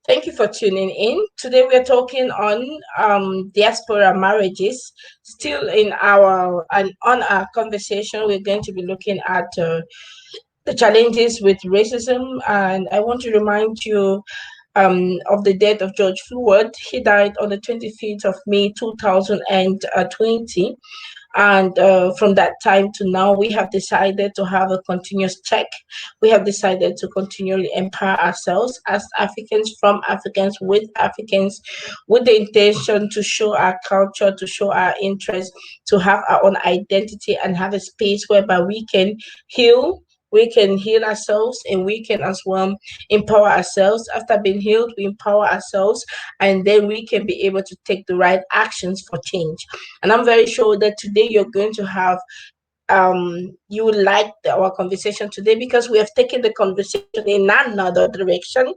Thank you for tuning in. Today we are talking on diaspora marriages. Still in our and on our conversation, we're going to be looking at the challenges with racism, and I want to remind you of the death of George Floyd. He died on the 25th of May 2020. And from that time to now, we have decided to have a continuous check. We have decided to continually empower ourselves as Africans, from Africans, with the intention to show our culture, to show our interest, to have our own identity, and have a space whereby we can heal. We can heal ourselves and we can as well empower ourselves. After being healed, we empower ourselves and then we can be able to take the right actions for change. And I'm very sure that today you're going to have you will like our conversation today because we have taken the conversation in another direction.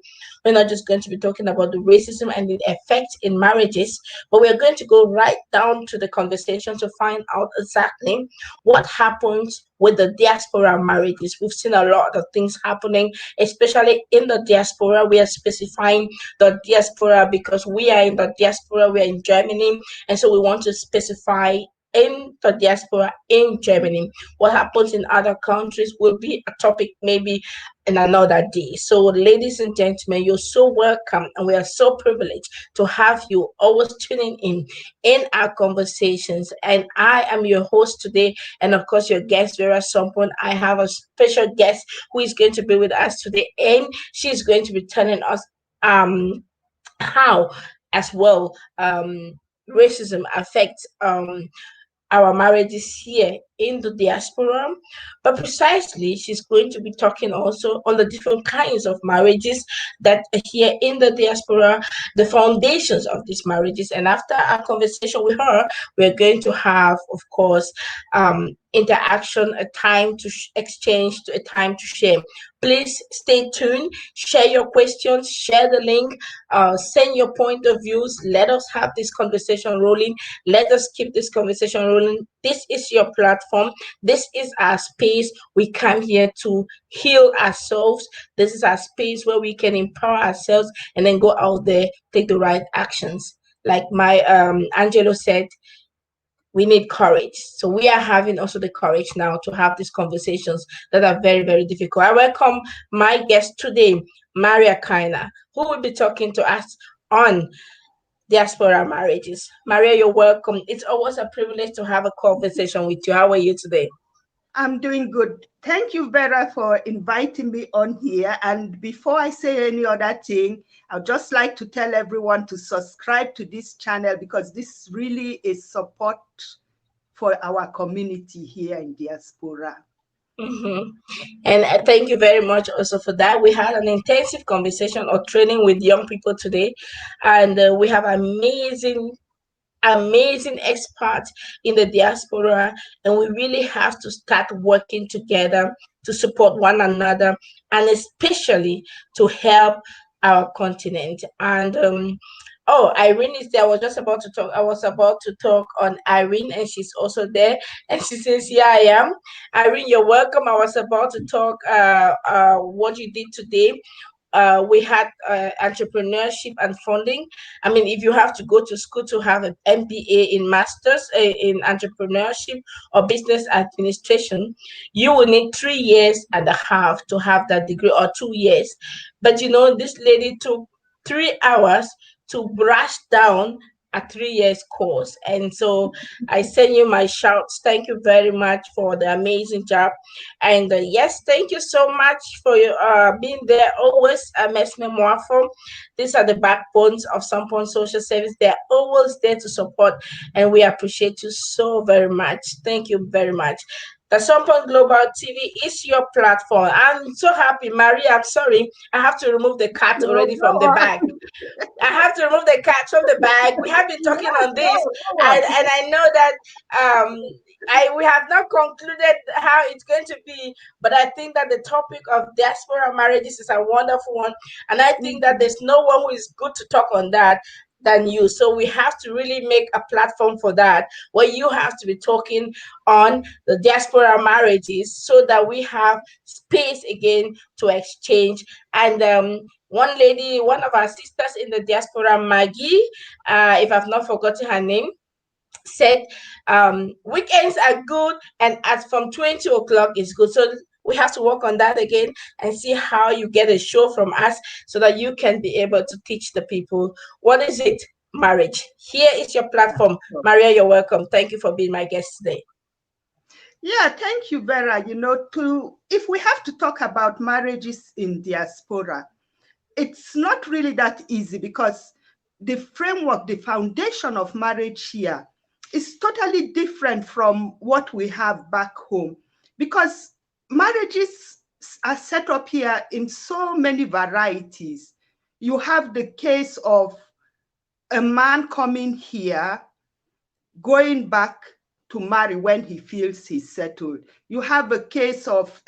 We're not just going to be talking about the racism and the effects in marriages, but we're going to go right down to the conversation to find out exactly what happens with the diaspora marriages. We've seen a lot of things happening, especially in the diaspora. We are specifying the diaspora because we are in the diaspora, we are in Germany, and so we want to specify in the diaspora in Germany. What happens in other countries will be a topic maybe in another day. So, ladies and gentlemen, you're so welcome, and we are so privileged to have you always tuning in our conversations. And I am your host today, and of course, your guest, Vera Sompon. I have a special guest who is going to be with us today, and she's going to be telling us how as well racism affects our marriages here in the diaspora. But precisely, she's going to be talking also on the different kinds of marriages that are here in the diaspora, the foundations of these marriages. And after our conversation with her, we're going to have, of course, interaction, a time to exchange, to a time to share. Please stay tuned, share your questions, share the link, send your point of views. Let us have this conversation rolling. Let us keep this conversation rolling. This is your platform. This is our space. We come here to heal ourselves. This is our space where we can empower ourselves and then go out there, take the right actions. Like my Angelo said, we need courage. So we are having also the courage now to have these conversations that are very, very difficult. I welcome my guest today, Maria Kaina, who will be talking to us on diaspora marriages. Maria, you're welcome. It's always a privilege to have a conversation with you. How are you today? I'm doing good. Thank you, Vera, for inviting me on here. And before I say any other thing, I'd just like to tell everyone to subscribe to this channel because this really is support for our community here in diaspora. Mm-hmm. And thank you very much also for that. We had an intensive conversation or training with young people today, and we have amazing experts in the diaspora, and we really have to start working together to support one another and especially to help our continent. And oh, Irene is there. I was just about to talk. I was about to talk on Irene, and she's also there. And she says, "Yeah, I am." Irene, you're welcome. I was about to talk what you did today. We had entrepreneurship and funding. I mean, if you have to go to school to have an MBA in masters in entrepreneurship or business administration, you will need 3 years and a half to have that degree, or 2 years. But you know, this lady took 3 hours to brush down a 3 years course. And so I send you my shouts. Thank you very much for the amazing job. And yes, thank you so much for your being there always, Mesme Moafo. These are the backbones of Sampon Social Service. They're always there to support, and we appreciate you so very much. Thank you very much. The Sampon Global TV is your platform. I'm so happy, Maria. I'm sorry, I have to remove the cat No, already go from the on. bag. I have to remove the cat from the bag. We have been talking Yes, on this, go on. and I know that um we have not concluded how it's going to be, but I think that the topic of diaspora marriages is a wonderful one, and I think that there's no one who is good to talk on that than you. So we have to really make a platform for that, where you have to be talking on the diaspora marriages, so that we have space again to exchange. And One lady, one of our sisters in the diaspora, Maggie, if I've not forgotten her name, said weekends are good and at from 20 o'clock is good. So we have to work on that again and see how you get a show from us so that you can be able to teach the people what is it marriage. Here is your platform. Maria, you're welcome. Thank you for being my guest today. Yeah, thank you, Vera. You know, if we have to talk about marriages in diaspora, it's not really that easy because the framework, the foundation of marriage here is totally different from what we have back home, because marriages are set up here in so many varieties. You have the case of a man coming here, going back to marry when he feels he's settled. You have a case of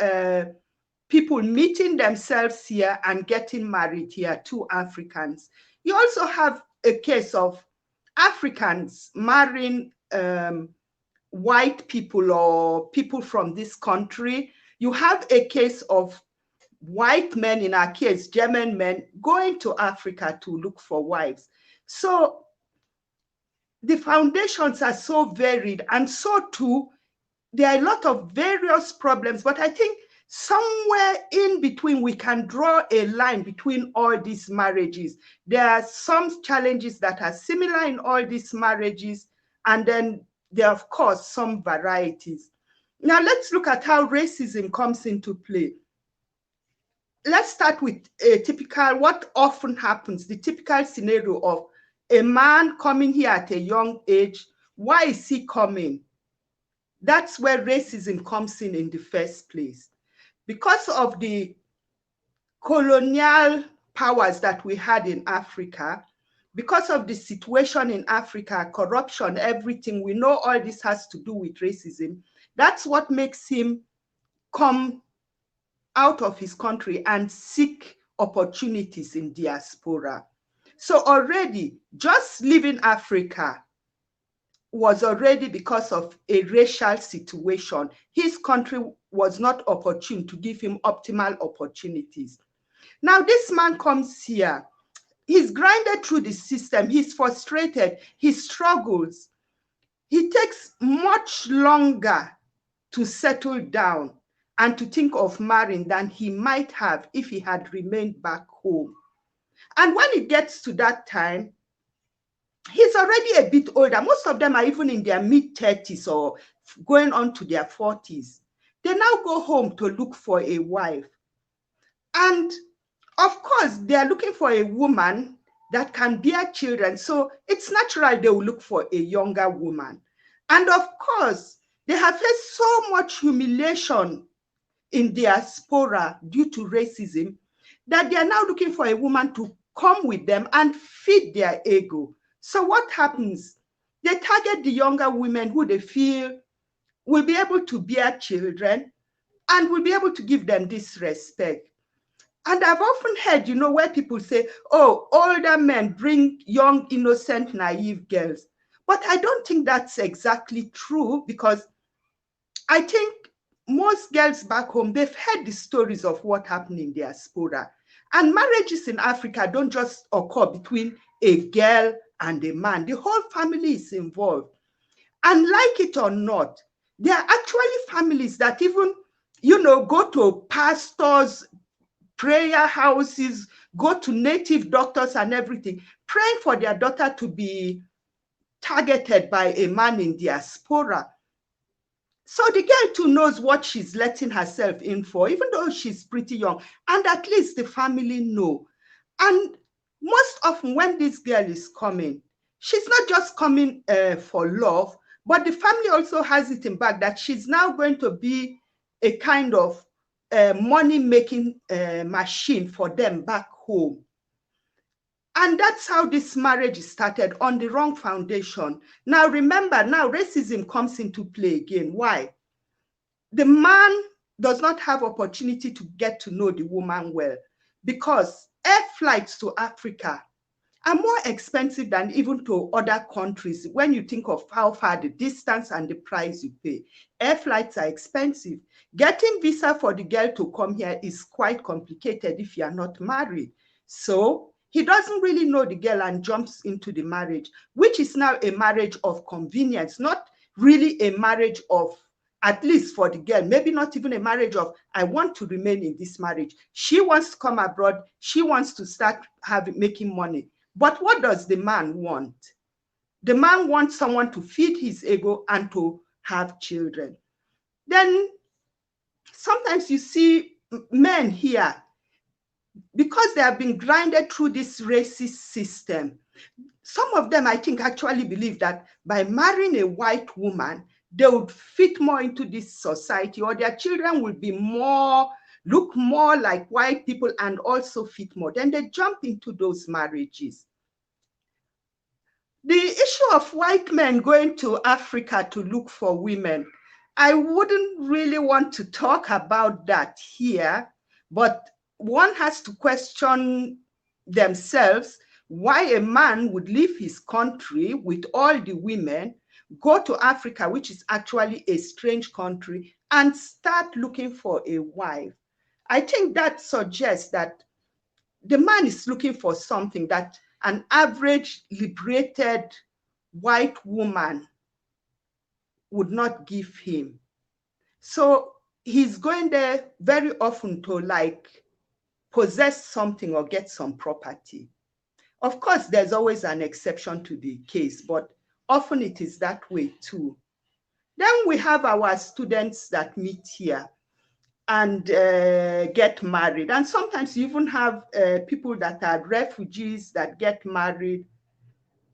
people meeting themselves here and getting married here, two Africans. You also have a case of Africans marrying white people or people from this country. You have a case of white men, in our case, German men, going to Africa to look for wives. So the foundations are so varied, and so too, there are a lot of various problems, but I think somewhere in between, we can draw a line between all these marriages. There are some challenges that are similar in all these marriages, and then there are, of course, some varieties. Now, let's look at how racism comes into play. Let's start with a typical, what often happens, the typical scenario of a man coming here at a young age. Why is he coming? That's where racism comes in the first place. Because of the colonial powers that we had in Africa, because of the situation in Africa, corruption, everything, we know all this has to do with racism. That's what makes him come out of his country and seek opportunities in diaspora. So already, just leaving Africa was already because of a racial situation. His country was not opportune to give him optimal opportunities. Now this man comes here, he's grinded through the system, he's frustrated, he struggles. He takes much longer to settle down and to think of marrying than he might have if he had remained back home. And when it gets to that time, he's already a bit older. Most of them are even in their mid-30s or going on to their 40s. They now go home to look for a wife. And of course, they are looking for a woman that can bear children. So it's natural they will look for a younger woman. And of course, they have faced so much humiliation in diaspora due to racism that they are now looking for a woman to come with them and feed their ego. So what happens? They target the younger women who they feel will be able to bear children and will be able to give them this respect. And I've often heard, you know, where people say, oh, older men bring young, innocent, naive girls. But I don't think that's exactly true, because I think most girls back home, they've heard the stories of what happened in diaspora. And marriages in Africa don't just occur between a girl and a man. The whole family is involved. And like it or not, there are actually families that even, you know, go to pastors, prayer houses, go to native doctors and everything, praying for their daughter to be targeted by a man in diaspora. So the girl too knows what she's letting herself in for, even though she's pretty young, and at least the family know. And most often when this girl is coming, she's not just coming for love, but the family also has it in back that she's now going to be a kind of money-making machine for them back home. And that's how this marriage started, on the wrong foundation. Now remember, now racism comes into play again. Why? The man does not have opportunity to get to know the woman well, because air flights to Africa are more expensive than even to other countries. When you think of how far the distance and the price you pay, air flights are expensive. Getting visa for the girl to come here is quite complicated if you are not married. So he doesn't really know the girl and jumps into the marriage, which is now a marriage of convenience, not really a marriage of, at least for the girl, maybe not even a marriage of, I want to remain in this marriage. She wants to come abroad. She wants to start making money. But what does the man want? The man wants someone to feed his ego and to have children. Then sometimes you see men here, because they have been grinded through this racist system, some of them, I think, actually believe that by marrying a white woman, they would fit more into this society, or their children will be look more like white people and also fit more. Then they jump into those marriages. The issue of white men going to Africa to look for women, I wouldn't really want to talk about that here, but one has to question themselves why a man would leave his country with all the women, go to Africa, which is actually a strange country, and start looking for a wife. I think that suggests that the man is looking for something that an average liberated white woman would not give him. So he's going there very often to like possess something or get some property. Of course, there's always an exception to the case, but often it is that way too. Then we have our students that meet here and get married. And sometimes you even have people that are refugees that get married.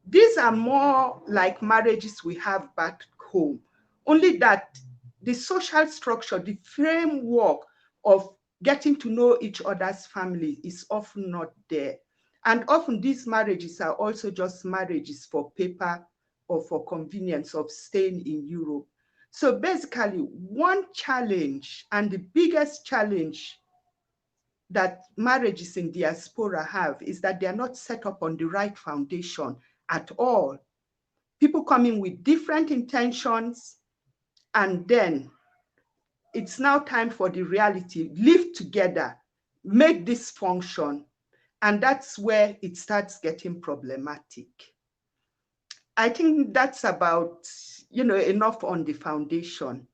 These are more like marriages we have back home, only that the social structure, the framework of getting to know each other's family is often not there. And often these marriages are also just marriages for paper or for convenience of staying in Europe. So basically, one challenge, and the biggest challenge that marriages in diaspora have, is that they are not set up on the right foundation at all. People come in with different intentions, and then it's now time for the reality. Live together, make this function, and that's where it starts getting problematic. I think that's about, enough on the foundation.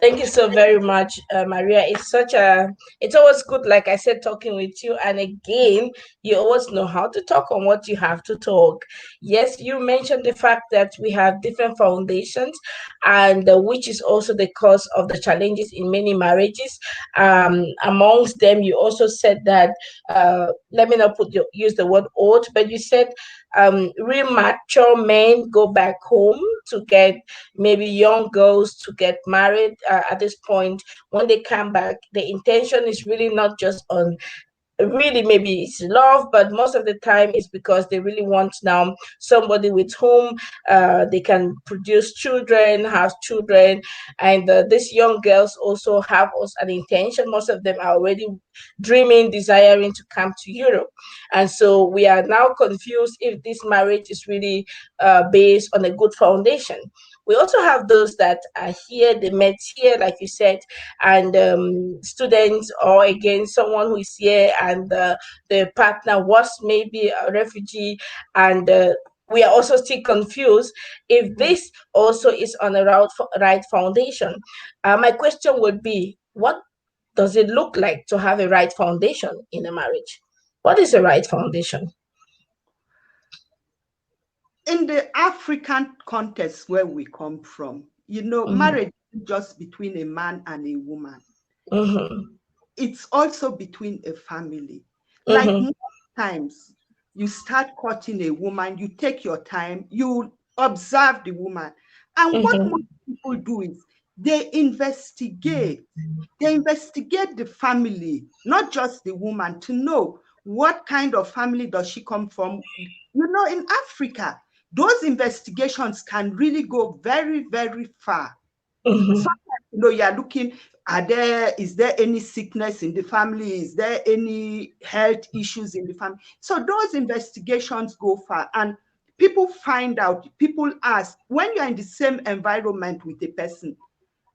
Thank you so very much, Maria. It's always good, like I said, talking with you. And again, you always know how to talk on what you have to talk. Yes, you mentioned the fact that we have different foundations, and which is also the cause of the challenges in many marriages. Amongst them, you also said that, let me not use the word old, but you said real mature men go back home to get maybe young girls to get married at this point. When they come back, the intention is really not just on, really maybe it's love, but most of the time it's because they really want now somebody with whom they can produce children, have children. And these young girls also have also an intention. Most of them are already dreaming, desiring to come to Europe. And so we are now confused if this marriage is really based on a good foundation. We also have those that are here, they met here, like you said, and students, or again, someone who is here and the partner was maybe a refugee, and we are also still confused if this also is on a right foundation. My question would be, what does it look like to have a right foundation in a marriage? What is a right foundation? In the African context where we come from, marriage is just between a man and a woman. It's also between a family. Like most times, you start courting a woman, you take your time, you observe the woman. And what most people do is they investigate. They investigate the family, not just the woman, to know what kind of family does she come from. In Africa, those investigations can really go very, very far. Sometimes, you're looking, is there any sickness in the family? Is there any health issues in the family? So those investigations go far, and people find out, people ask, when you're in the same environment with a person,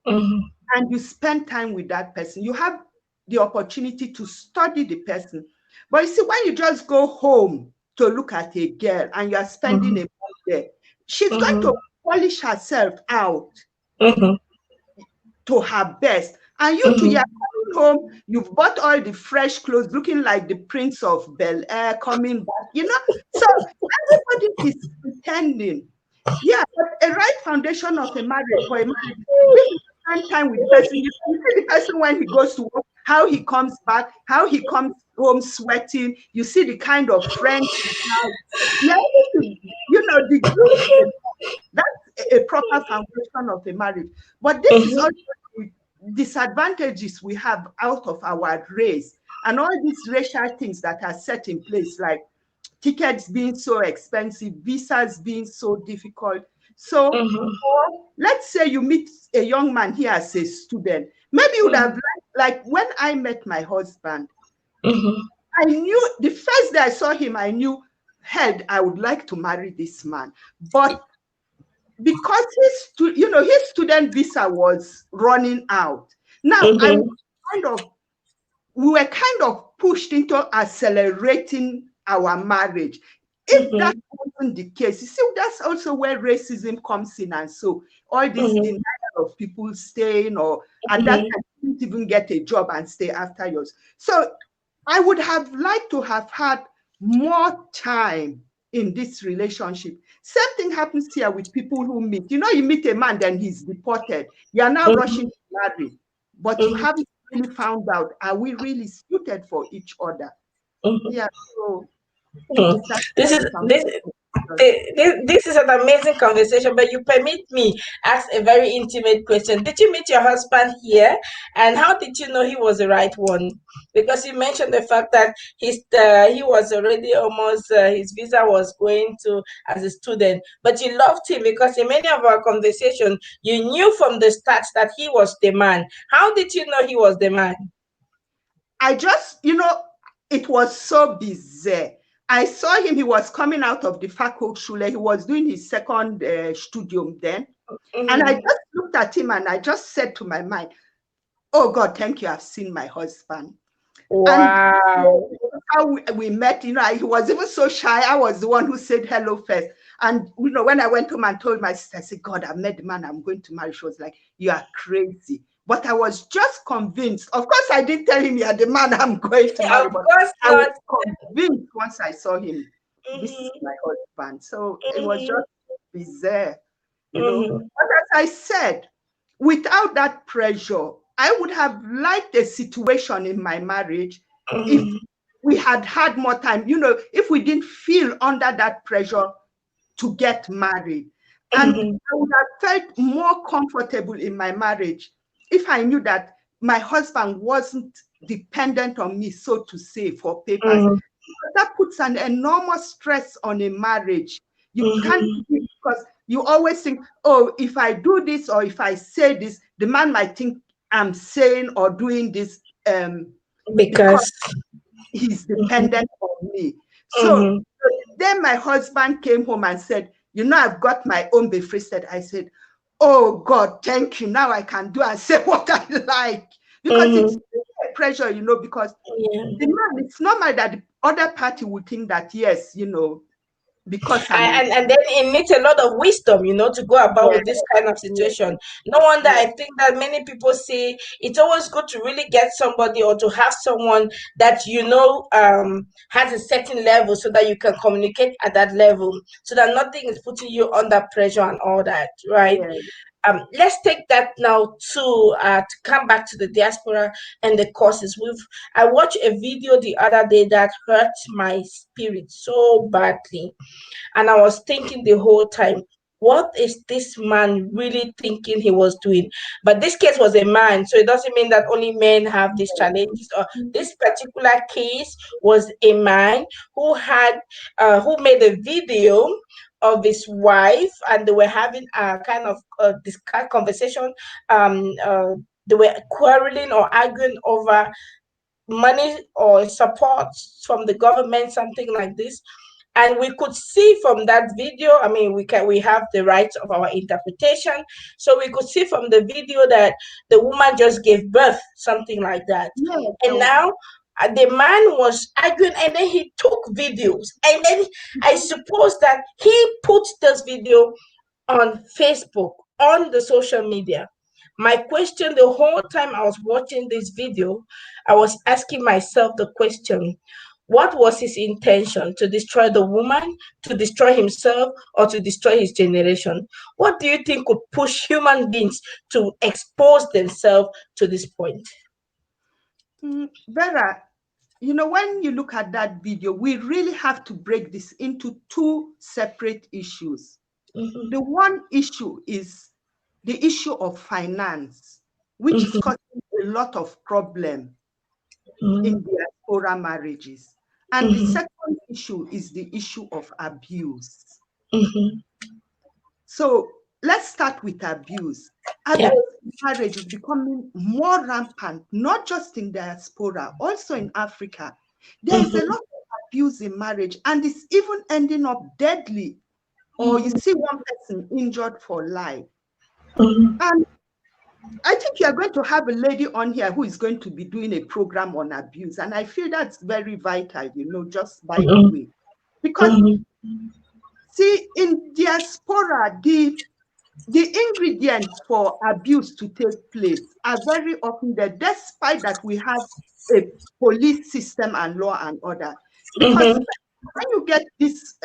and you spend time with that person, you have the opportunity to study the person. But you see, when you just go home to look at a girl and you are spending a month there, she's going to polish herself out to her best. And you too, you're coming home, you've bought all the fresh clothes, looking like the Prince of Bel Air coming back, you know. So everybody is pretending. Yeah, but a right foundation of a marriage, for a marriage, you spend time with the person. You see the person when he goes to work, how he comes back, how he comes home sweating. You see the kind of friends he has. Yeah, you know, the group, that's a proper foundation of a marriage. But this is also the disadvantages we have out of our race and all these racial things that are set in place, like tickets being so expensive, visas being so difficult. So let's say you meet a young man here as a student. Maybe you would have like when I met my husband, I knew the first day I saw him, I knew, head, I would like to marry this man. But because his student visa was running out. Now we were kind of pushed into accelerating our marriage. If that wasn't the case, you see, that's also where racism comes in. And so all this denial of people staying, or at that time, you didn't even get a job and stay after yours. So I would have liked to have had more time in this relationship. Same thing happens here with people who meet. You know, you meet a man, then he's deported. You are now rushing to marry, but you haven't really found out, are we really suited for each other? Yeah, so this is this is an amazing conversation, but you permit me ask a very intimate question. Did you meet your husband here, and how did you know he was the right one? Because you mentioned the fact that he was already almost his visa was going to as a student, but you loved him because in many of our conversations you knew from the start that he was the man. How did you know he was the man? I just, it was so bizarre. I saw him, he was coming out of the Fachhochschule. He was doing his second studium then. And I just looked at him and I just said to my mind, oh God, thank you, I've seen my husband. Wow. And how we met, he was even so shy. I was the one who said hello first. And, when I went home and told my sister, I said, God, I've met the man I'm going to marry. She was like, you are crazy. But I was just convinced. Of course, I didn't tell him you're the man I'm going to marry. Of course I not. was convinced once I saw him, this is my husband. So it was just bizarre, But as I said, without that pressure, I would have liked a situation in my marriage if we had had more time, if we didn't feel under that pressure to get married. And I would have felt more comfortable in my marriage if I knew that my husband wasn't dependent on me, so to say, for papers. That puts an enormous stress on a marriage. You can't, because you always think, oh, if I do this or if I say this, the man might think I'm saying or doing this because he's dependent on me. So then my husband came home and said, I've got my own befristed. I said, oh God, thank you. Now I can do and say what I like. Because it's pressure, because the man, it's normal that the other party would think that, yes, because and then it needs a lot of wisdom, to go about with this kind of situation. No wonder I think that many people say it's always good to really get somebody or to have someone that has a certain level so that you can communicate at that level so that nothing is putting you under pressure and all that, right? Let's take that now to come back to the diaspora and the courses. I watched a video the other day that hurt my spirit so badly, and I was thinking the whole time, what is this man really thinking he was doing? But this case was a man, so it doesn't mean that only men have these challenges. Or this particular case was a man who made a video of his wife, and they were having a kind of this kind of conversation. They were quarreling or arguing over money or support from the government, something like this. And we could see from that video, I mean, we have the right of our interpretation. So we could see from the video that the woman just gave birth, something like that. Yes. And now the man was arguing, and then he took videos. And then I suppose that he put this video on Facebook, on the social media. My question the whole time I was watching this video, I was asking myself the question, what was his intention? To destroy the woman, to destroy himself, or to destroy his generation? What do you think could push human beings to expose themselves to this point? Vera, you know, when you look at that video, we really have to break this into two separate issues. Mm-hmm. The one issue is the issue of finance, which is causing a lot of problem in diaspora marriages. And the second issue is the issue of abuse. So let's start with abuse. Abuse in marriage is becoming more rampant, not just in diaspora, also in Africa. There is a lot of abuse in marriage, and it's even ending up deadly, or you see one person injured for life. And I think you are going to have a lady on here who is going to be doing a program on abuse. And I feel that's very vital, you know, just by the way. Because, see, in diaspora, the ingredients for abuse to take place are very often there, despite that we have a police system and law and order. Because when you get this,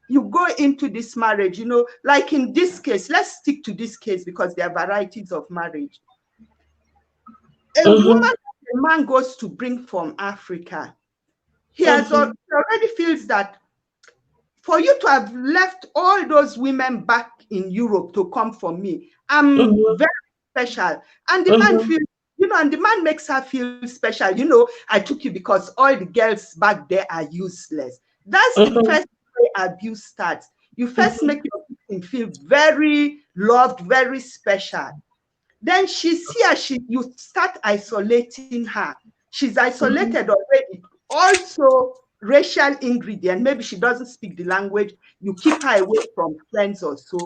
you go into this marriage, you know, like in this case, let's stick to this case because there are varieties of marriage. A woman, a man goes to bring from Africa. He has already feels that for you to have left all those women back in Europe to come for me, I'm very special. And the man feels, you know, and the man makes her feel special. You know, I took you because all the girls back there are useless. That's the first way abuse starts. You first make your victim feel very loved, very special. Then you start isolating her. She's isolated already. Also, racial ingredient. Maybe she doesn't speak the language. You keep her away from friends or so.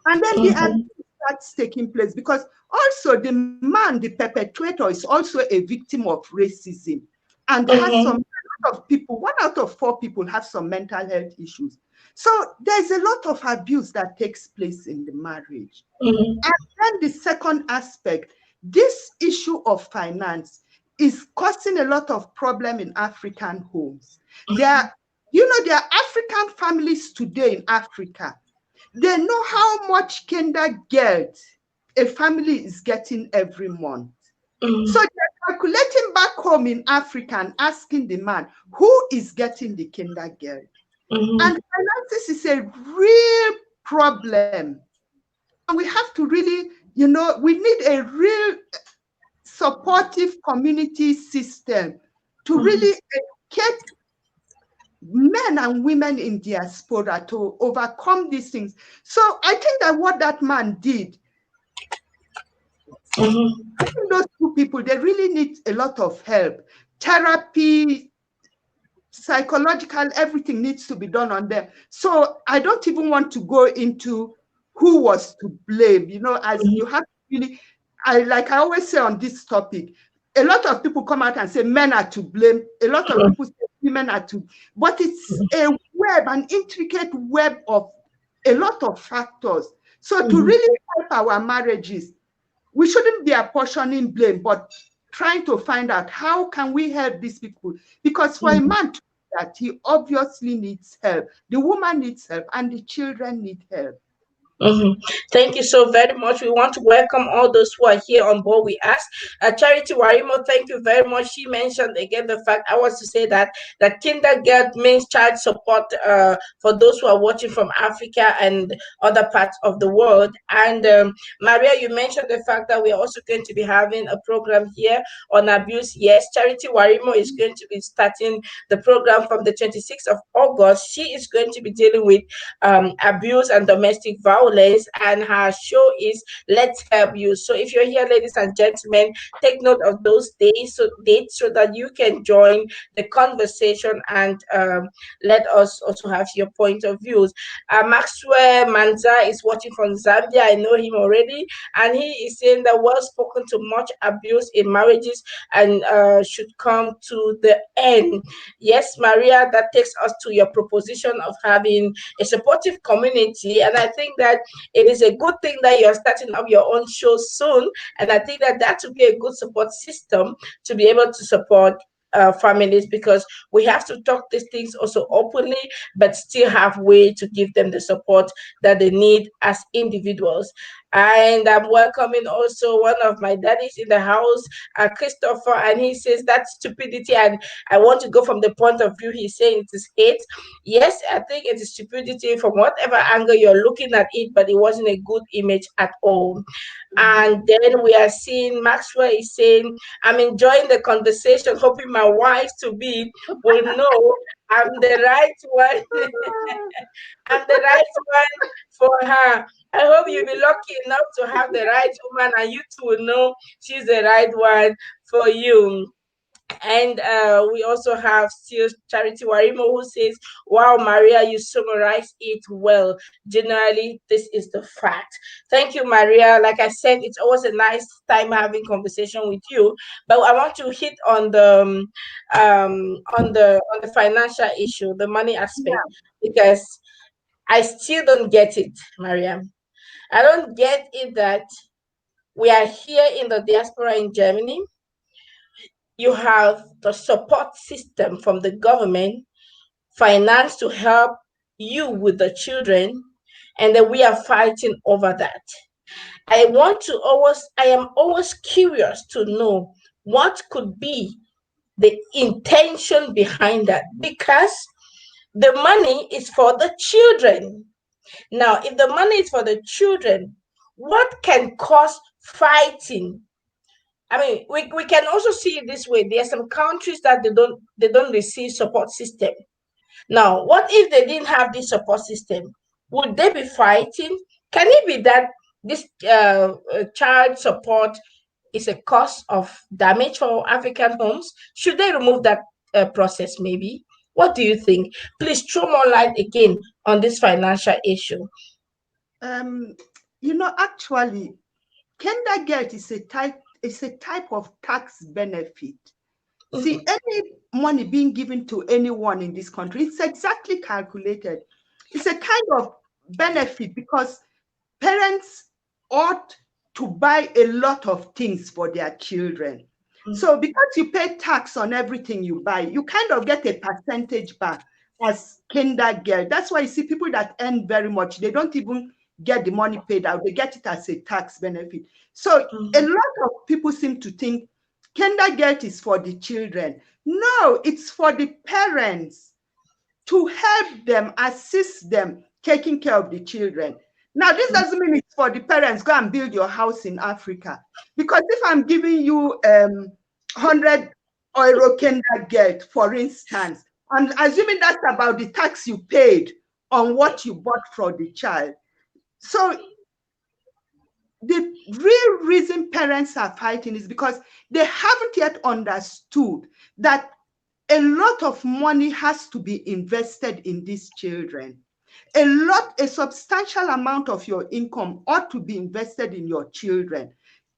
And then the abuse starts taking place because also the man, the perpetrator, is also a victim of racism and has some of people, 1 out of 4 people have some mental health issues. So there's a lot of abuse that takes place in the marriage. And then the second aspect, this issue of finance is causing a lot of problem in African homes. There are African families today in Africa. They know how much kindergarten a family is getting every month. So they're calculating back home in Africa and asking the man, who is getting the kindergarten? And finances is a real problem. And we have to really, you know, we need a real supportive community system to really educate men and women in diaspora to overcome these things. So I think that what that man did, I think those two people, they really need a lot of help. Therapy, psychological, everything needs to be done on them. So I don't even want to go into who was to blame, you know, as you have to really, like I always say on this topic, a lot of people come out and say men are to blame. A lot of people say women are to, but it's a web, an intricate web of a lot of factors. So to really help our marriages, we shouldn't be apportioning blame, but trying to find out how can we help these people? Because for a man to do that, he obviously needs help. The woman needs help and the children need help. Thank you so very much. We want to welcome all those who are here on board with us. Charity Warimo, thank you very much. She mentioned again the fact, I want to say that kindergarten means child support for those who are watching from Africa and other parts of the world. And Maria, you mentioned the fact that we are also going to be having a program here on abuse. Yes, Charity Warimo is going to be starting the program from the 26th of August. She is going to be dealing with abuse and domestic violence. violence, and her show is Let's Help You. So if you're here, ladies and gentlemen, take note of those dates so that you can join the conversation and let us also have your point of views. Maxwell Manza is watching from Zambia. I know him already, and he is saying that well spoken to much abuse in marriages and should come to the end. Yes, Maria, that takes us to your proposition of having a supportive community, and I think that it is a good thing that you're starting up your own show soon, and I think that that would be a good support system to be able to support families, because we have to talk these things also openly, but still have way to give them the support that they need as individuals. And I'm welcoming also one of my daddies in the house, Christopher, and he says that's stupidity. And I want to go from the point of view he's saying it is hate. Yes, I think it is stupidity from whatever angle you're looking at it, but it wasn't a good image at all. And then we are seeing Maxwell is saying, I'm enjoying the conversation, hoping my wife to be will know I'm the right one. I'm the right one for her. I hope you'll be lucky enough to have the right woman, and you two will know she's the right one for you. And we also have still Charity Warimo, who says, wow, Maria, you summarize it well. Generally, this is the fact. Thank you, Maria. Like I said, it's always a nice time having conversation with you. But I want to hit on the financial issue, the money aspect, because I still don't get it, Maria. I don't get it that we are here in the diaspora in Germany. You have the support system from the government, finance to help you with the children, and then we are fighting over that. I am always curious to know what could be the intention behind that, because the money is for the children. Now, if the money is for the children, what can cause fighting? I mean, we can also see it this way. There are some countries that they don't receive support system. Now, what if they didn't have this support system? Would they be fighting? Can it be that this child support is a cause of damage for African homes? Should they remove that process maybe? What do you think? Please throw more light again on this financial issue. Actually, Kindergeld is a type of tax benefit. See, any money being given to anyone in this country, it's exactly calculated. It's a kind of benefit because parents ought to buy a lot of things for their children. So because you pay tax on everything you buy, you kind of get a percentage back as Kindergeld. That's why you see people that earn very much, they don't even get the money paid out. They get it as a tax benefit. So a lot of people seem to think Kindergeld is for the children. No, it's for the parents to help them, assist them taking care of the children. Now, this doesn't mean it's for the parents, go and build your house in Africa. Because if I'm giving you 100 euro Kindergeld, for instance, I'm assuming that's about the tax you paid on what you bought for the child. So the real reason parents are fighting is because they haven't yet understood that a lot of money has to be invested in these children. A substantial amount of your income ought to be invested in your children.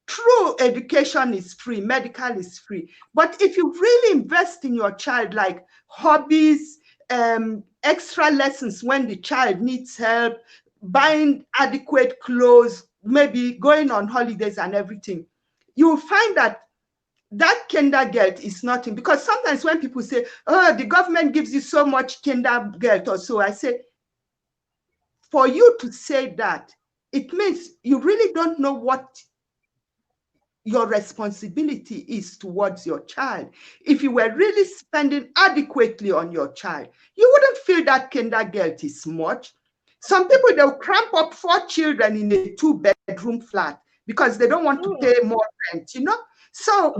True, education is free, medical is free. But if you really invest in your child, like hobbies, extra lessons when the child needs help, buying adequate clothes, maybe going on holidays and everything, you will find that Kindergeld is nothing. Because sometimes when people say, oh, the government gives you so much Kindergeld or so, I say, for you to say that, it means you really don't know what your responsibility is towards your child. If you were really spending adequately on your child, you wouldn't feel that Kindergeld is much. Some people, they'll cramp up 4 children in a 2-bedroom flat because they don't want to pay more rent, So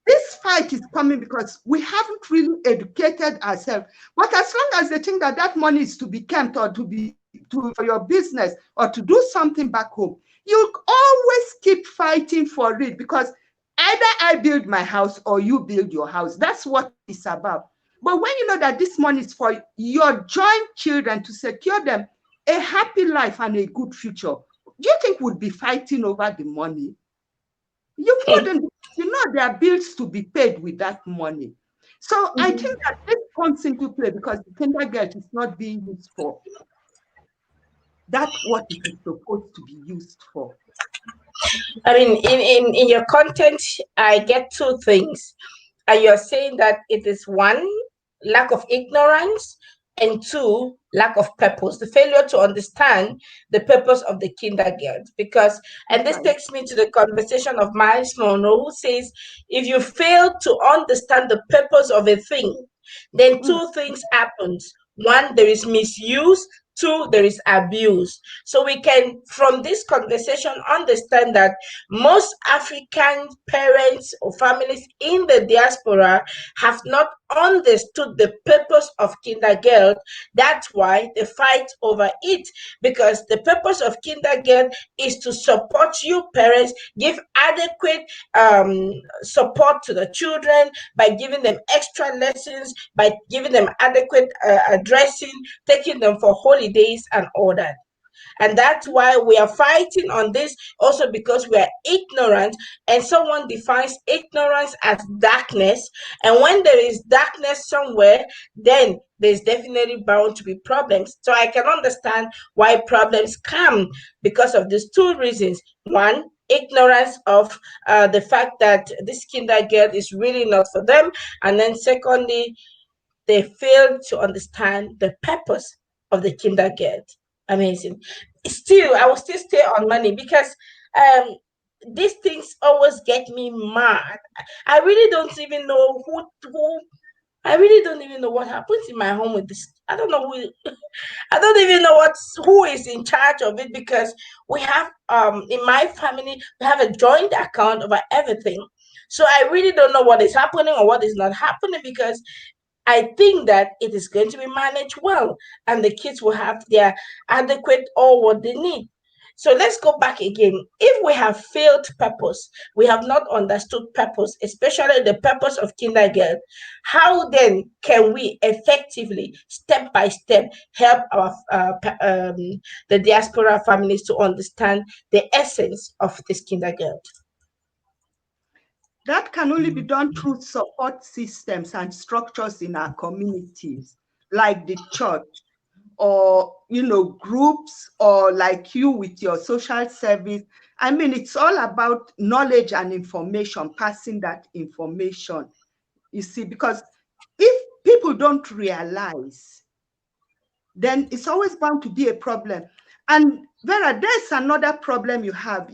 this fight is coming because we haven't really educated ourselves. But as long as they think that money is to be kept or to be for your business or to do something back home, you always keep fighting for it, because either I build my house or you build your house. That's what it's about. But when you know that this money is for your joint children, to secure them a happy life and a good future, do you think we'd be fighting over the money? You wouldn't. You know, there are bills to be paid with that money. So I think that this comes into play because the kindergarten is not being used for that what it is supposed to be used for. I mean, in your content, I get two things. And you're saying that it is one, lack of ignorance, and two, lack of purpose, the failure to understand the purpose of the kindergarten. Because, and this takes me to the conversation of Miles Monroe, who says, if you fail to understand the purpose of a thing, then two things happens. One, there is misuse. Two, there is abuse. So we can, from this conversation, understand that most African parents or families in the diaspora have not understood the purpose of kindergarten. That's why they fight over it, because the purpose of kindergarten is to support you parents, give adequate support to the children by giving them extra lessons, by giving them adequate addressing, taking them for holidays and all that. And that's why we are fighting on this, also because we are ignorant, and someone defines ignorance as darkness. And when there is darkness somewhere, then there's definitely bound to be problems. So I can understand why problems come because of these two reasons. One, ignorance of the fact that this kindergarten is really not for them. And then secondly, they failed to understand the purpose of the kindergarten. Amazing. Still, I will still stay on money because um these things always get me mad. I really don't even know who I really don't even know what happens in my home with this. I don't know who I don't even know who is in charge of it, because we have in my family we have a joint account over everything. So I really don't know what is happening or what is not happening, because I think that it is going to be managed well and the kids will have their adequate all what they need. So let's go back again. If we have failed purpose, we have not understood purpose, especially the purpose of kindergarten, how then can we effectively, step by step, help our the diaspora families to understand the essence of this kindergarten? That can only be done through support systems and structures in our communities, like the church, or groups, or like you with your social service. I mean, it's all about knowledge and information, passing that information, you see, because if people don't realize, then it's always bound to be a problem. And Vera, there's another problem you have.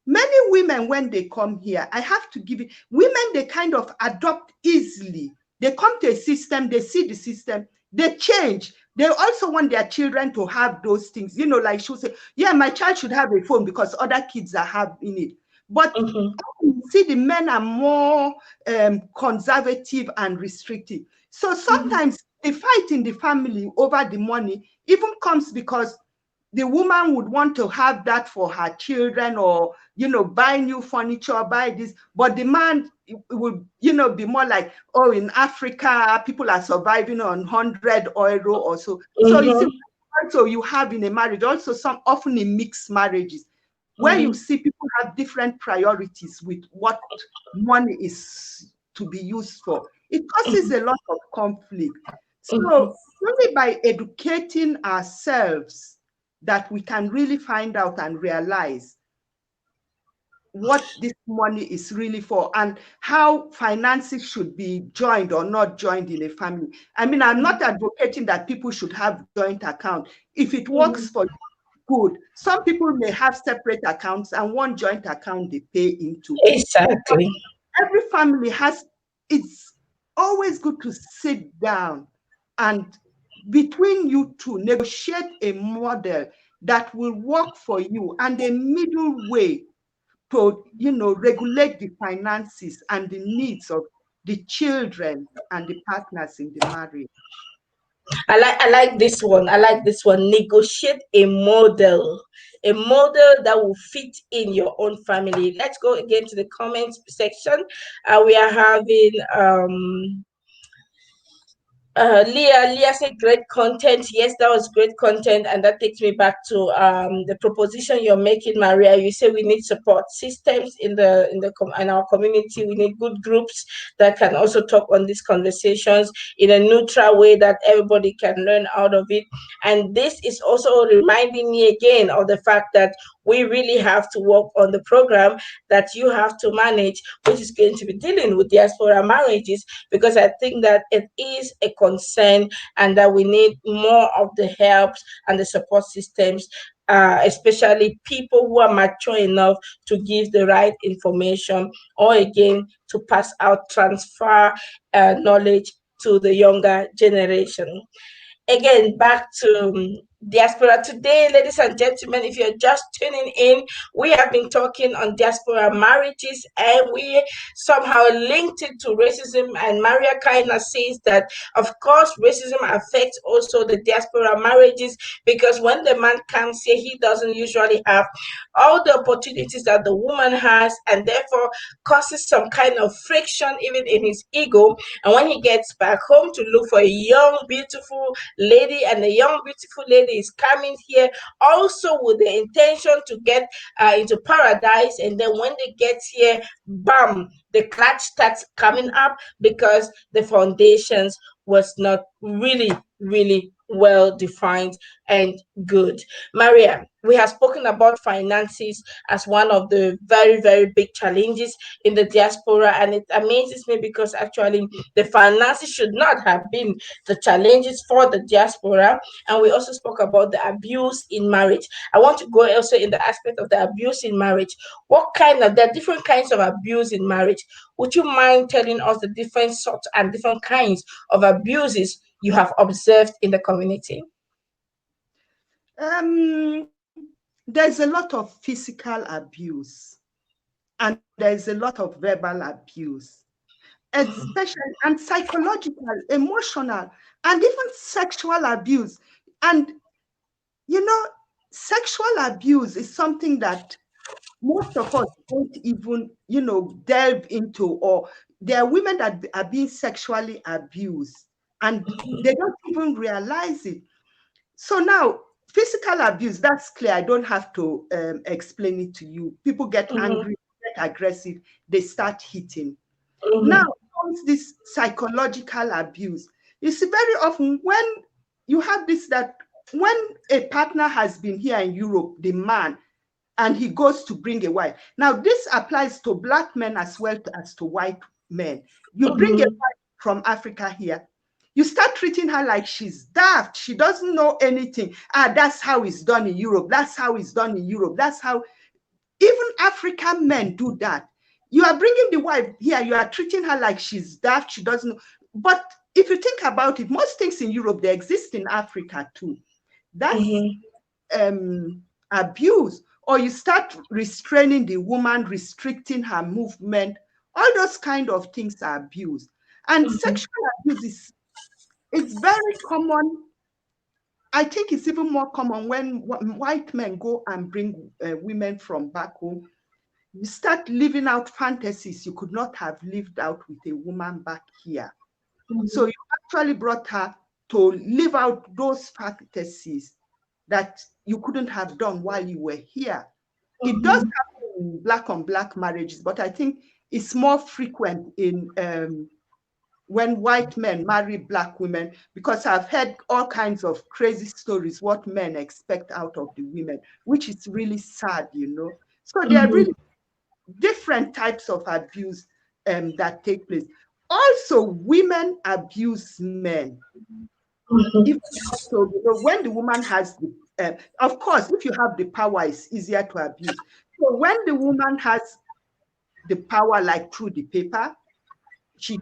Many women, when they come here, I have to give it, women, they kind of adopt easily. They come to a system, they see the system, they change. They also want their children to have those things. Like she'll say, yeah, my child should have a phone because other kids are having it. But you see, the men are more conservative and restrictive. So sometimes the fight in the family over the money even comes because the woman would want to have that for her children, or buy new furniture, buy this, but the man would be more like, oh, in Africa people are surviving on 100 euro or so. So you see, also you have in a marriage, also some often in mixed marriages, where you see people have different priorities with what money is to be used for. It causes a lot of conflict. So only by educating ourselves that we can really find out and realize what this money is really for, and how finances should be joined or not joined in a family. I mean, I'm not advocating that people should have joint account. If it works for you, good. Some people may have separate accounts and one joint account they pay into. Exactly. But every family it's always good to sit down and between you two negotiate a model that will work for you, and a middle way to regulate the finances and the needs of the children and the partners in the marriage. I like this one. I like this one. Negotiate a model that will fit in your own family. Let's go again to the comments section. We are having Leah said great content. Yes, that was great content, and that takes me back to the proposition you're making, Maria. You say we need support systems in our community. We need good groups that can also talk on these conversations in a neutral way that everybody can learn out of it. And this is also reminding me again of the fact that we really have to work on the program that you have to manage, which is going to be dealing with diaspora marriages, because I think that it is a concern and that we need more of the helps and the support systems, especially people who are mature enough to give the right information, or again to pass out, transfer knowledge to the younger generation. Again, back to diaspora today, ladies and gentlemen. If you're just tuning in, we have been talking on diaspora marriages, and we somehow linked it to racism. And Maria Kaina says that, of course, racism affects also the diaspora marriages, because when the man comes here, he doesn't usually have all the opportunities that the woman has, and therefore causes some kind of friction even in his ego. And when he gets back home to look for a young, beautiful lady, and the young, beautiful lady is coming here also with the intention to get into paradise. And then when they get here, bam, the clutch starts coming up because the foundations was not really, really well defined and good. Maria, we have spoken about finances as one of the very, very big challenges in the diaspora, and it amazes me because actually the finances should not have been the challenges for the diaspora. And we also spoke about the abuse in marriage. I want to go also in the aspect of the abuse in marriage. There are different kinds of abuse in marriage. Would you mind telling us the different sorts and different kinds of abuses you have observed in the community? There's a lot of physical abuse, and there's a lot of verbal abuse, especially, and psychological, emotional, and even sexual abuse. And sexual abuse is something that most of us don't even delve into, or there are women that are being sexually abused and they don't even realize it. So now, physical abuse, that's clear. I don't have to explain it to you. People get angry, get aggressive, they start hitting. Now comes this psychological abuse. You see, very often when you have this, that when a partner has been here in Europe, the man, and he goes to bring a wife. Now, this applies to Black men as well as to white men. You bring a wife from Africa here, you start treating her like she's daft. She doesn't know anything. That's how it's done in Europe. That's how it's done in Europe. That's how even African men do that. You are bringing the wife here, you are treating her like she's daft. She doesn't know. But if you think about it, most things in Europe, they exist in Africa too. That's abuse. Or you start restraining the woman, restricting her movement. All those kind of things are abuse. And sexual abuse it's very common. I think it's even more common when white men go and bring women from back home. You start living out fantasies you could not have lived out with a woman back here. So you actually brought her to live out those fantasies that you couldn't have done while you were here. It does happen in Black on Black marriages, but I think it's more frequent in when white men marry Black women, because I've heard all kinds of crazy stories what men expect out of the women, which is really sad, So there are really different types of abuse that take place. Also, women abuse men. So, when the woman has the, of course, if you have the power, it's easier to abuse. So when the woman has the power, like through the paper, she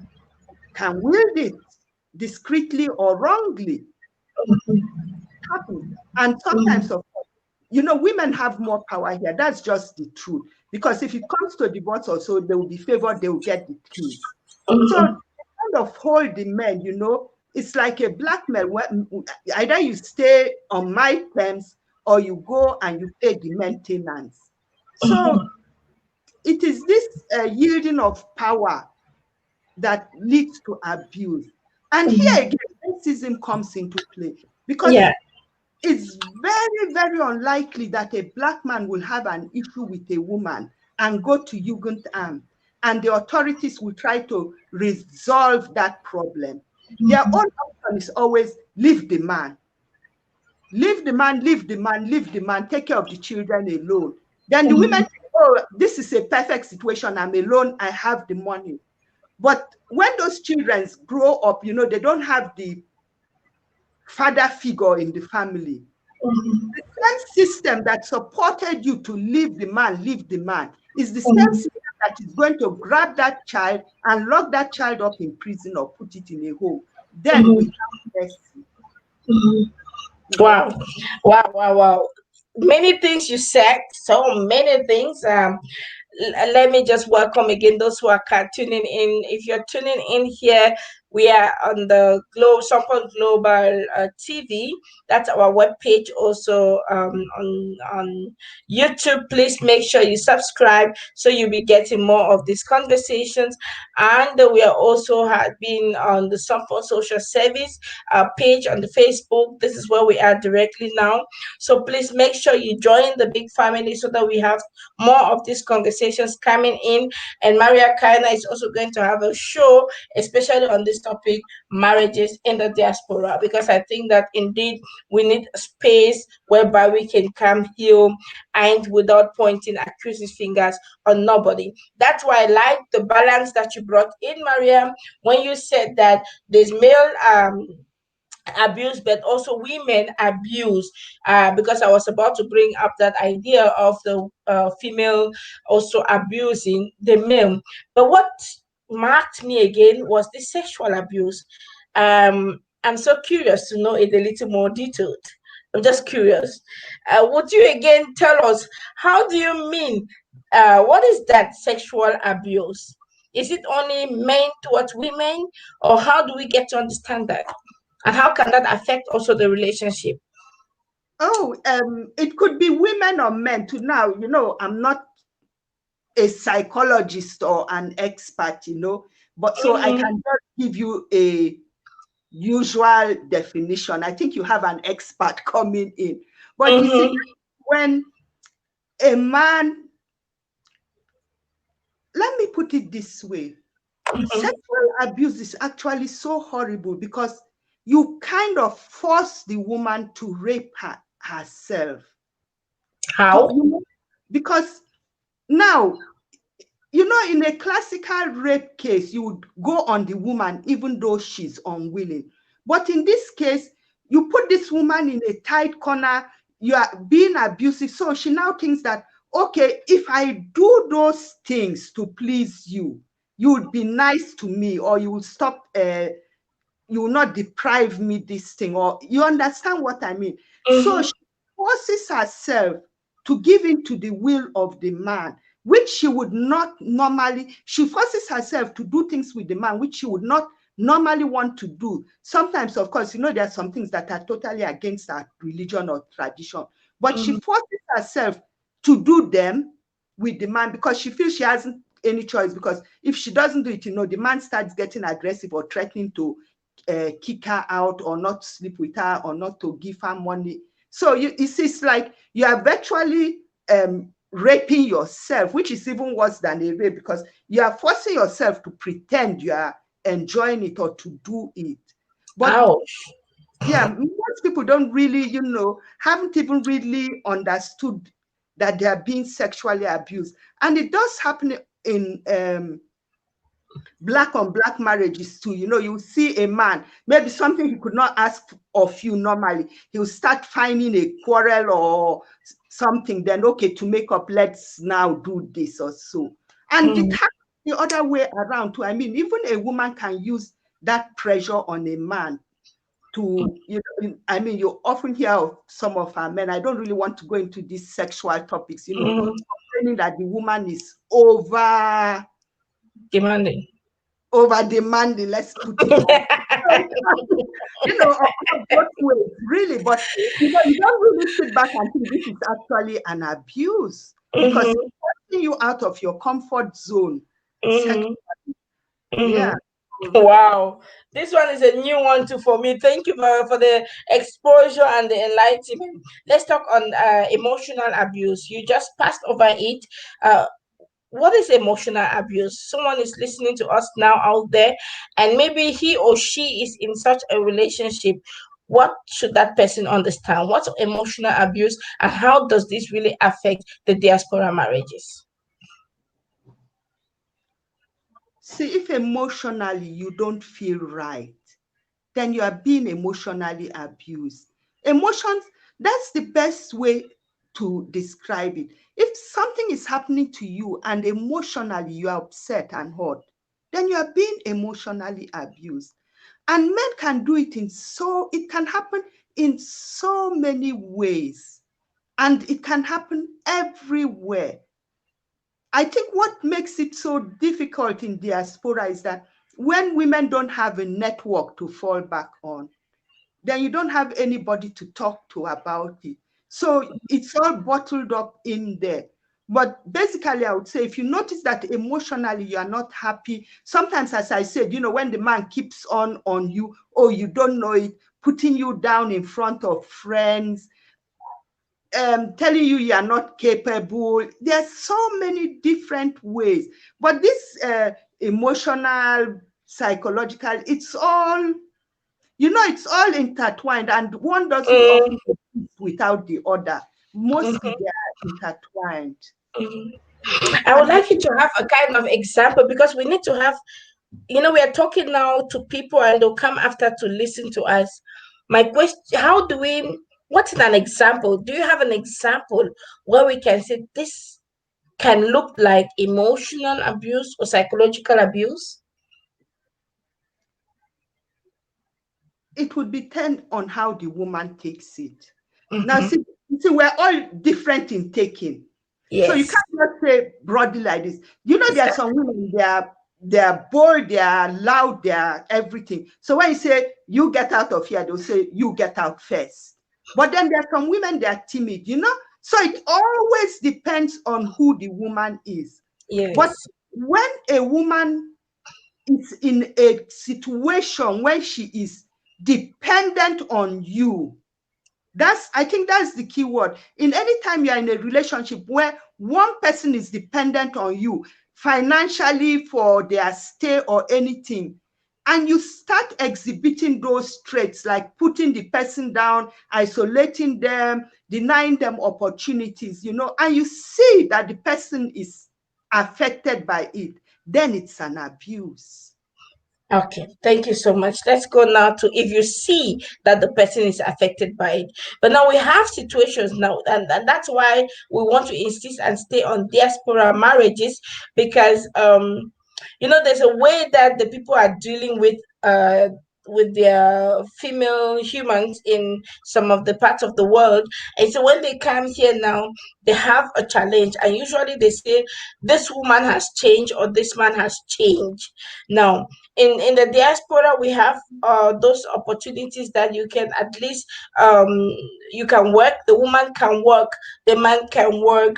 can wield it discreetly or wrongly. And sometimes, of course, women have more power here. That's just the truth. Because if it comes to divorce also, they will be favored, they will get the keys. So kind of hold the men, it's like a blackmail. Either you stay on my terms or you go and you pay the maintenance. So it is this yielding of power that leads to abuse. And here again, racism comes into play, because it's very, very unlikely that a black man will have an issue with a woman and go to Jugendamt, and the authorities will try to resolve that problem. Their own option is always leave the man. Leave the man, leave the man, leave the man, take care of the children alone. Then the women think, oh, this is a perfect situation. I'm alone, I have the money. But when those children grow up, you know, they don't have the father figure in the family. The same system that supported you to leave the man is the same system that is going to grab that child and lock that child up in prison or put it in a hole. Then without mercy. Wow, wow, wow, wow. Many things you said, so many things. Let me just welcome again those who are tuning in. If you're tuning in here, we are on the Sunpoint Global TV. That's our webpage. Also on YouTube. Please make sure you subscribe so you'll be getting more of these conversations. And we are also have been on the Sunpoint Social Service page on the Facebook. This is where we are directly now. So please make sure you join the big family so that we have more of these conversations coming in. And Maria Kaina is also going to have a show, especially on this topic, marriages in the diaspora, because I think that indeed we need a space whereby we can come heal and without pointing accusing fingers on nobody. That's why I like the balance that you brought in, Maria, when you said that there's male abuse but also women abuse, because I was about to bring up that idea of the female also abusing the male. But what marked me again was the sexual abuse. I'm so curious to know it a little more detailed. I'm just curious. Would you again tell us, how do you mean, what is that sexual abuse? Is it only men towards women, or how do we get to understand that? And how can that affect also the relationship? Oh, it could be women or men. To now, you know, I'm not a psychologist or an expert, you know, but so I can just give you a usual definition. I think you have an expert coming in. But you see, when a man, let me put it this way, sexual abuse is actually so horrible because you kind of force the woman to rape herself. How? Because now, you know, in a classical rape case, you would go on the woman even though she's unwilling. But in this case, you put this woman in a tight corner, you are being abusive. So she now thinks that, okay, if I do those things to please you, you would be nice to me, or you will stop, you will not deprive me this thing, or you understand what I mean? So she forces herself to give in to the will of the man, which she would not normally. She forces herself to do things with the man which she would not normally want to do. Sometimes, of course, you know, there are some things that are totally against our religion or tradition, but she forces herself to do them with the man because she feels she hasn't any choice. Because if she doesn't do it, you know, the man starts getting aggressive or threatening to kick her out or not sleep with her or not to give her money. So it's like you are virtually raping yourself, which is even worse than a rape, because you are forcing yourself to pretend you are enjoying it or to do it. But ouch. Yeah, most people don't really, you know, haven't even really understood that they are being sexually abused. And it does happen in black on black marriages too. You know, you see a man, maybe something he could not ask of you normally, he'll start finding a quarrel or something, then okay, to make up, let's now do this or so. And it happens the other way around too. I mean, even a woman can use that pressure on a man to, you know, I mean, you often hear of some of our men, I don't really want to go into these sexual topics, you know, complaining that the woman is over Demanding. demanding, let's put it like that. you know, of course, both ways, really. But you don't really sit back and think this is actually an abuse because Mhm, it's taking you out of your comfort zone. mhm, Yeah. mhm. Wow, this one is a new one too for me. Thank you for the exposure and the enlightenment. Let's talk on emotional abuse. You just passed over it. Uh, what is emotional abuse? Someone is listening to us now out there, and maybe he or she is in such a relationship. What should that person understand? What's emotional abuse, and how does this really affect the diaspora marriages? See, if emotionally you don't feel right, then you are being emotionally abused. Emotions, that's the best way to describe it. If something is happening to you and emotionally you are upset and hurt, then you are being emotionally abused. And men can do it it can happen in so many ways. And it can happen everywhere. I think what makes it so difficult in diaspora is that when women don't have a network to fall back on, then you don't have anybody to talk to about it. So it's all bottled up in there. But basically, I would say if you notice that emotionally you are not happy, sometimes, as I said, when the man keeps on you, or you don't know it, putting you down in front of friends, telling you are not capable. There's so many different ways. But this emotional, psychological, it's all intertwined, and one doesn't Mm, often exist without the other. Mostly mhm, they are intertwined. mhm. I would And like you to have a kind of example because we need to have, we are talking now to people and they'll come after to listen to us. My question, what's an example? Do you have an example where we can say this can look like emotional abuse or psychological abuse? it would depend on how the woman takes it. Now, Mm-hmm. see, we're all different in taking. So you Yes. can't just say broadly like this. There are Exactly. some women, they are bold, they are loud, they are everything. So when you say you get out of here, they'll say you get out first. But then there are some women, they are timid. So it always depends on who the woman is. But Yes. when a woman is in a situation where she is dependent on you, I think that's the key word. In any time you're in a relationship where one person is dependent on you financially for their stay or anything, and you start exhibiting those traits like putting the person down, isolating them, denying them opportunities, and you see that the person is affected by it, then it's an abuse. Okay, thank you so much. Let's go now to if you see that the person is affected by it. But now we have situations now, and that's why we want to insist and stay on diaspora marriages because there's a way that the people are dealing with their female humans in some of the parts of the world. And so when they come here now, they have a challenge. And usually they say, this woman has changed or this man has changed. Now, in the diaspora we have those opportunities that you can at least um you can work, the woman can work, the man can work,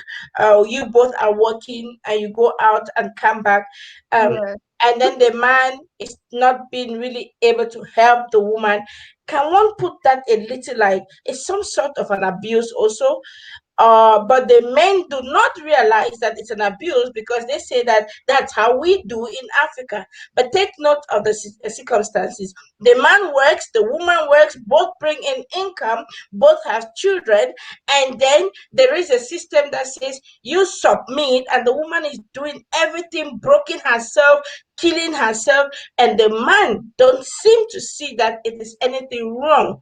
you both are working and you go out and come back, um Yeah. and then the man is not being really able to help the woman. Can one put that a little like it's some sort of an abuse also? But the men do not realize that it's an abuse because they say that that's how we do in Africa. But take note of the circumstances. The man works, the woman works, both bring in income, both have children, and then there is a system that says you submit, and the woman is doing everything, broken herself, killing herself, and the man don't seem to see that it is anything wrong.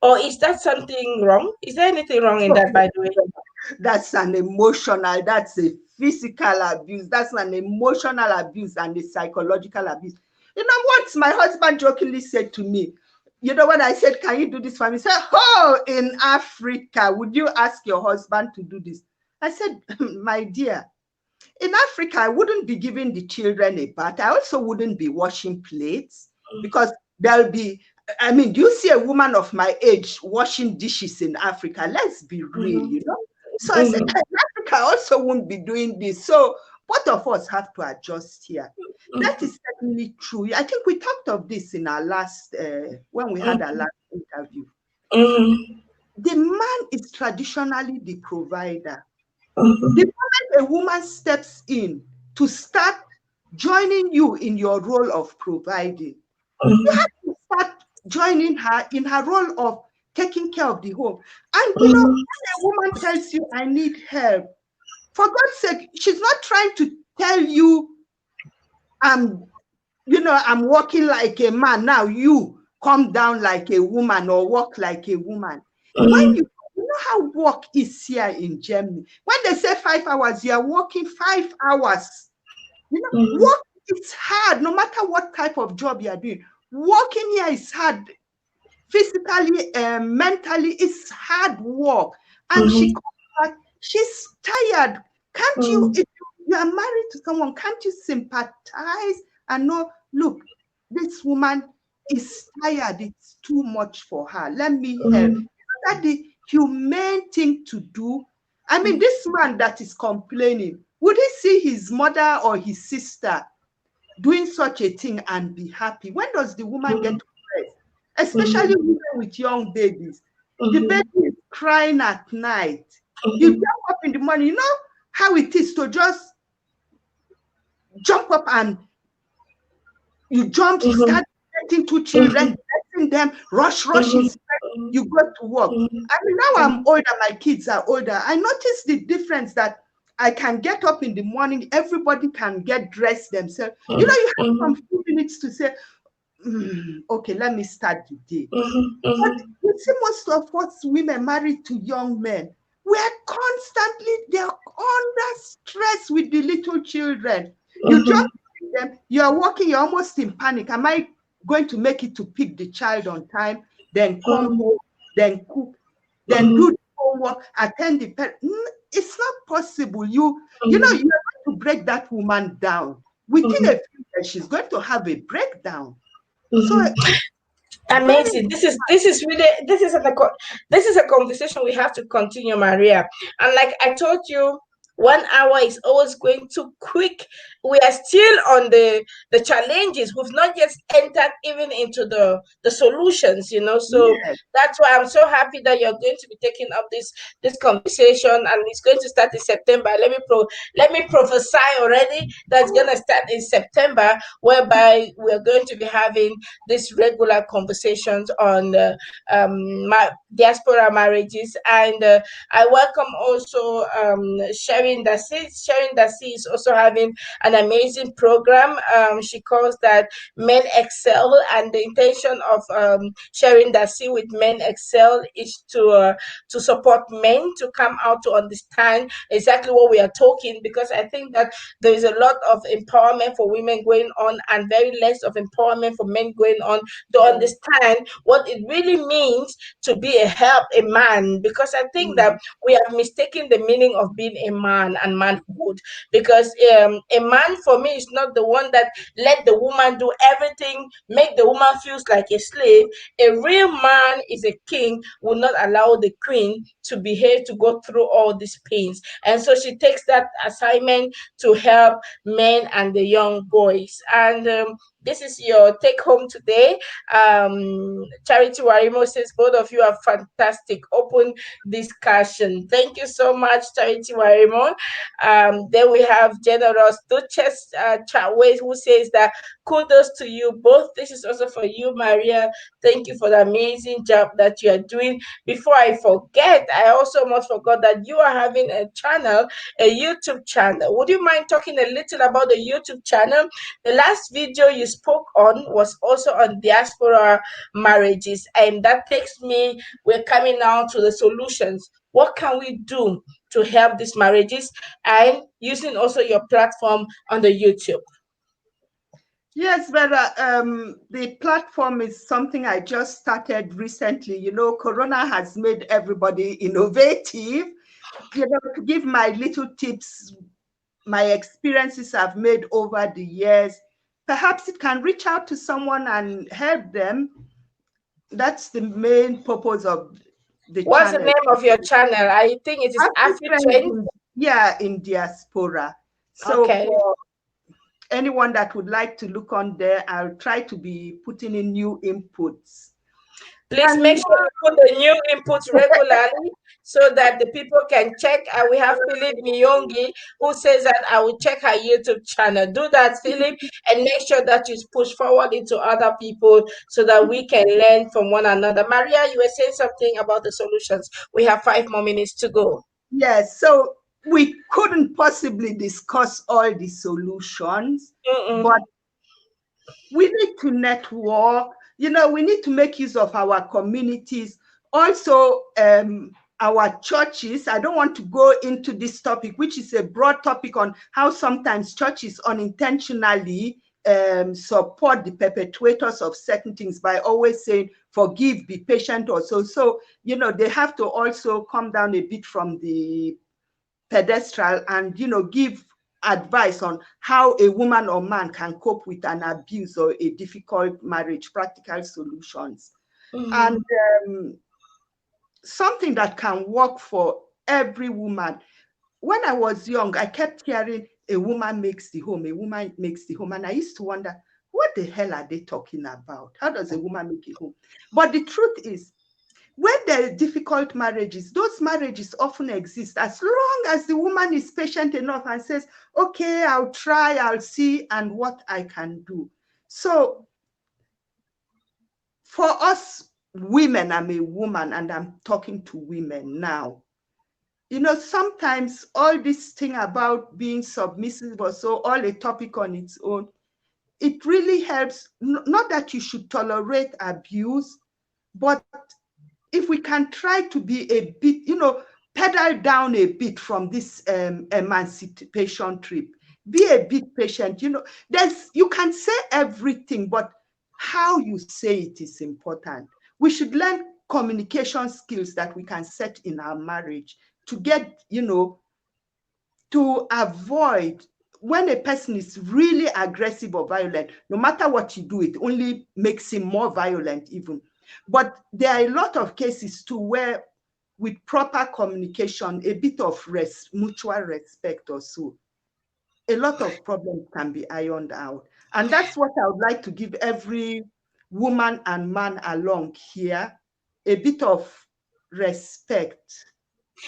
Or is that something wrong? Is there anything wrong in that, by the way? That's a physical abuse, that's an emotional abuse and a psychological abuse. What my husband jokingly said to me, when I said, can you do this for me? He said, oh, in Africa, would you ask your husband to do this? I said, my dear, in Africa, I wouldn't be giving the children a bath. I also wouldn't be washing plates because there'll be, I mean, do you see a woman of my age washing dishes in Africa? Let's be real, you know. So I said, Africa also won't be doing this. So both of us have to adjust here. That is certainly true. I think we talked of this in our last, when we had our last interview. The man is traditionally the provider. The moment a woman steps in to start joining you in your role of providing, you have to start joining her in her role of taking care of the home. And you know, when a woman tells you, I need help, for God's sake, she's not trying to tell you, you know, I'm walking like a man, now you come down like a woman or walk like a woman. When you know how work is here in Germany, when they say 5 hours, you are working 5 hours. You know, work is hard, no matter what type of job you are doing. Working here is hard, physically, mentally, it's hard work. And she comes back, she's tired. Can't you, if you are married to someone, can't you sympathize and know, look, this woman is tired, it's too much for her, let me help. That's the humane thing to do. I mean, this man that is complaining, would he see his mother or his sister doing such a thing and be happy? When does the woman get to rest? Especially women with young babies. The baby is crying at night. You jump up in the morning. You know how it is to just jump up and you jump, you start getting 2 children, getting them, rush, you go to work. I mean, now I'm older, my kids are older. I notice the difference that I can get up in the morning, everybody can get dressed themselves. You know, you have some few minutes to say, okay, let me start the day. But you see, most of us women married to young men, we're constantly, they're under stress with the little children. You just them, you're walking, you're almost in panic. Am I going to make it to pick the child on time? Then come home, then cook, then do the homework, attend the parent. It's not possible. You know, you're going to break that woman down. Within a few years, she's going to have a breakdown. So amazing. This is really this is a conversation we have to continue, Maria. And like I told you, 1 hour is always going too quick. We are still on the challenges. We've not yet entered even into the solutions, you know. So that's why I'm so happy that you're going to be taking up this conversation, and it's going to start in September. Let me prophesy already that's going to start in September, whereby we're going to be having these regular conversations on diaspora marriages. And I welcome also Sharon Dasi. Sharon Dasi is also having an amazing program. She calls that Men Excel, and the intention of Sharon Dasi with Men Excel is to support men to come out to understand exactly what we are talking, because I think that there is a lot of empowerment for women going on and very less of empowerment for men going on to understand what it really means to be a man, because I think that we have mistaken the meaning of being a man and manhood, because a man for me is not the one that let the woman do everything, make the woman feels like a slave. A real man is a king, will not allow the queen to behave, to go through all these pains. And so she takes that assignment to help men and the young boys. And this is your take home today. Charity Warimo says both of you are fantastic. Open discussion. Thank you so much, Charity Warimo. Then we have Generous Duchess Chatways, who says that kudos to you both. This is also for you, Maria. Thank you for the amazing job that you are doing. Before I forget, I also almost forgot that you are having a channel, a YouTube channel. Would you mind talking a little about the YouTube channel? The last video you spoke on was also on diaspora marriages, and that takes me, we're coming now to the solutions. What can we do to help these marriages, and using also your platform on the YouTube? Yes, Vera, the platform is something I just started recently. You know, Corona has made everybody innovative. You know, to give my little tips, my experiences I've made over the years. perhaps it can reach out to someone and help them. That's the main purpose of the What's the channel. name of your channel? I think it is AfriTrend. Yeah, in diaspora. So Okay. for anyone that would like to look on there, I'll try to be putting in new inputs. Please make sure you put the new inputs regularly so that the people can check. And we have Philip Miyongi who says that I will check her YouTube channel. Do that, Philip, and make sure that you push forward into other people so that we can learn from one another. Maria, you were saying something about the solutions. We have 5 more minutes to go. Yes, so we couldn't possibly discuss all the solutions, but we need to network. You know, we need to make use of our communities. Also, our churches. I don't want to go into this topic, which is a broad topic on how sometimes churches unintentionally support the perpetrators of certain things by always saying, forgive, be patient, or so. So, you know, they have to also come down a bit from the pedestal and, you know, give advice on how a woman or man can cope with an abuse or a difficult marriage, practical solutions. And something that can work for every woman. When I was young, I kept hearing a woman makes the home, a woman makes the home. And I used to wonder, what the hell are they talking about? How does a woman make a home? But the truth is, when there are difficult marriages, those marriages often exist as long as the woman is patient enough and says, okay, I'll try, I'll see, and what I can do. So for us women, I'm a woman and I'm talking to women now. You know, sometimes all this thing about being submissive or so, all a topic on its own, it really helps. Not that you should tolerate abuse, but if we can try to be a bit, you know, pedal down a bit from this emancipation trip, be a bit patient. You know, you can say everything, but how you say it is important. We should learn communication skills that we can set in our marriage to get, you know, to avoid when a person is really aggressive or violent. No matter what you do, it only makes him more violent even. But there are a lot of cases too where with proper communication, a bit of mutual respect or so, a lot of problems can be ironed out. And that's what I would like to give every woman and man along here, a bit of respect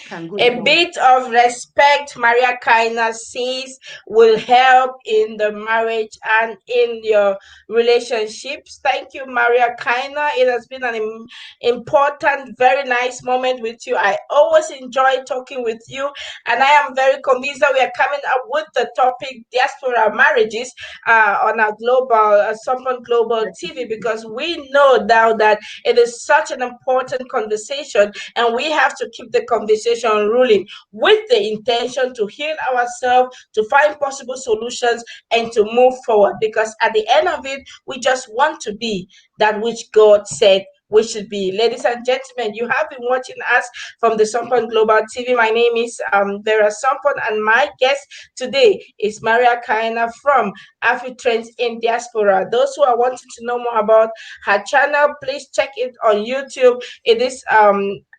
can go A bit of respect, Maria Kaina says, will help in the marriage and in your relationships. Thank you, Maria Kaina. It has been an important, very nice moment with you. I always enjoy talking with you, and I am very convinced that we are coming up with the topic diaspora marriages on our global, Sunburn Global TV, because we know now that it is such an important conversation, and we have to keep the conversation ruling with the intention to heal ourselves, to find possible solutions, and to move forward. Because at the end of it, we just want to be that which God said we should be. Ladies and gentlemen, you have been watching us from the Sunburn Global TV. My name is Vera Sunburn, and my guest today is Maria Kaina from AfriTrends in Diaspora. Those who are wanting to know more about her channel, please check it on YouTube. It is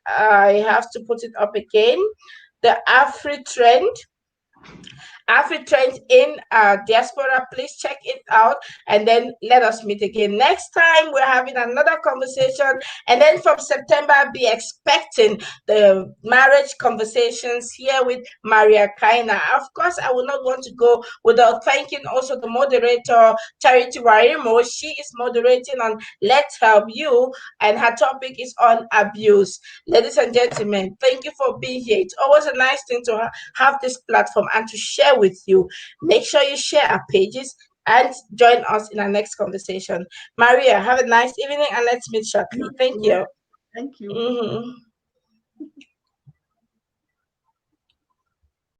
I have to put it up again. The AfriTrend in Diaspora. Please check it out, and then let us meet again next time. We're having another conversation, and then from September, be expecting the marriage conversations here with Maria Kaina. Of course, I will not want to go without thanking also the moderator, Charity Warimo. She is moderating on Let's Help You, and her topic is on abuse. Ladies and gentlemen, thank you for being here. It's always a nice thing to have this platform and to share with you. Make sure you share our pages and join us in our next conversation. Maria, have a nice evening, and let's meet shortly. Thank you. Thank you. Mm-hmm.